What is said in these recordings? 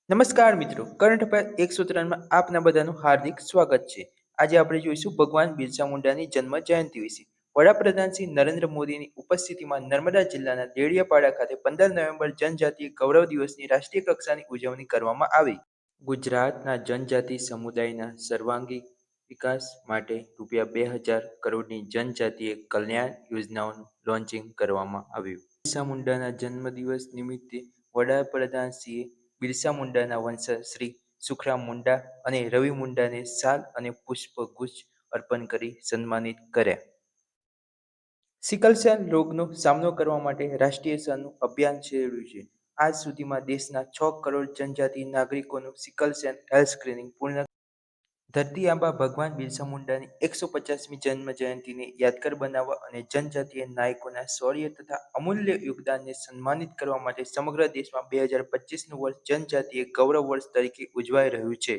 નમસ્કાર મિત્રો, current affair 103માં આપના બધાનું હાર્દિક સ્વાગત છે. આજે આપણે જોઈશું ભગવાન બિરસા મુંડાની જન્મ જયંતિ વિશે. વડાપ્રધાન શ્રી નરેન્દ્ર મોદીની ઉપસ્થિતિમાં નર્મદા જિલ્લાના દેડિયાપાડા ખાતે 15 નવેમ્બર જનજાતીય ગૌરવ દિવસની રાષ્ટ્રીય કક્ષાની ઉજવણી કરવામાં આવી. ગુજરાતના જનજાતિ સમુદાયના સર્વાંગી વિકાસ માટે રૂપિયા 2,000 કરોડની જનજાતીય કલ્યાણ યોજનાઓનું લોન્ચિંગ કરવામાં આવ્યું. બિરસા મુંડાના જન્મદિવસ નિમિત્તે વડાપ્રધાનશ્રીએ બિરસા મુંડાના વંશજ શ્રી સુખરામ મુંડા અને રવિ મુંડાને શાલ અને પુષ્પગુચ્છ અર્પણ કરી સન્માનિત કર્યા. સિકલ સેલ રોગનો સામનો કરવા માટે રાષ્ટ્રીય સ્તરનું અભિયાન છેડ્યું છે. આજ સુધીમાં દેશના 6 કરોડ જનજાતિ નાગરિકોનું સિકલ સેલ હેલ્થ સ્ક્રીનિંગ પૂર્ણ. ધરતી આબા ભગવાન બિરસા મુંડાની 150મી જન્મ જયંતિને યાદગાર બનાવવા અને જનજાતીય નાયકોના શૌર્ય તથા અમૂલ્ય યોગદાનને સન્માનિત કરવા માટે સમગ્ર દેશમાં 2025નું વર્ષ જનજાતીય ગૌરવ વર્ષ તરીકે ઉજવાઈ રહ્યું છે.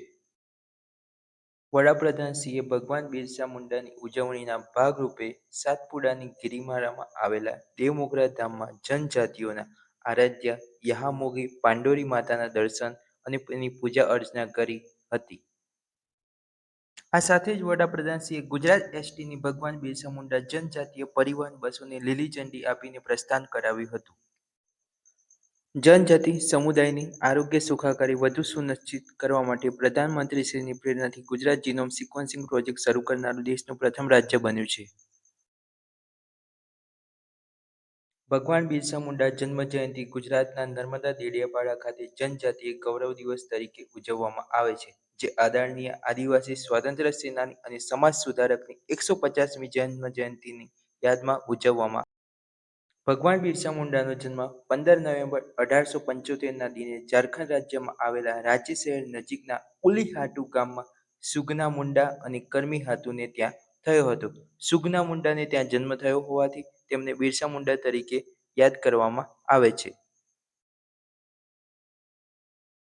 વડાપ્રધાનશ્રીએ ભગવાન બિરસા મુંડાની ઉજવણીના ભાગરૂપે સાતપુડાની ગિરિમાળામાં આવેલા દેવમોગરા ધામમાં જનજાતિઓના આરાધ્ય યાહામોગી પાંડોરી માતાના દર્શન અને એની પૂજા અર્ચના કરી હતી. આ સાથે જ વડાપ્રધાનશ્રીએ ગુજરાત એસટીની ભગવાન બિરસા મુંડા જનજાતીય પરિવહન બસોને લીલી ઝંડી આપીને પ્રસ્થાન કરાવ્યું હતું. જનજાતિ સમુદાયની આરોગ્ય સુખાકારી વધુ સુનિશ્ચિત કરવા માટે પ્રધાનમંત્રીશ્રીની પ્રેરણાથી ગુજરાત જીનોમ સિક્વન્સિંગ પ્રોજેક્ટ શરૂ કરનારું દેશનું પ્રથમ રાજ્ય બન્યું છે. ભગવાન બિરસા મુંડા જન્મ જયંતિ ગુજરાતના નર્મદા દેડિયાપાડા ખાતે જનજાતીય ગૌરવ દિવસ તરીકે ઉજવવામાં આવે છે, જે આદરણીય આદિવાસી સ્વાતંત્ર્ય સેનાની અને સમાજ સુધારકની 150મી જન્મ જયંતિની યાદમાં ઉજવવામાં. ભગવાન બિરસા મુંડાનો જન્મ 15 નવેમ્બર 1875ના દિને ઝારખંડ રાજ્યમાં આવેલા રાંચી શહેર નજીકના ઉલીહાટુ ગામમાં સુગના મુંડા અને કરમી હાતુને ત્યાં થયો હતો. સુગના મુંડાને ત્યાં જન્મ થયો હોવાથી તેમને બિરસા મુંડા તરીકે યાદ કરવામાં આવે છે.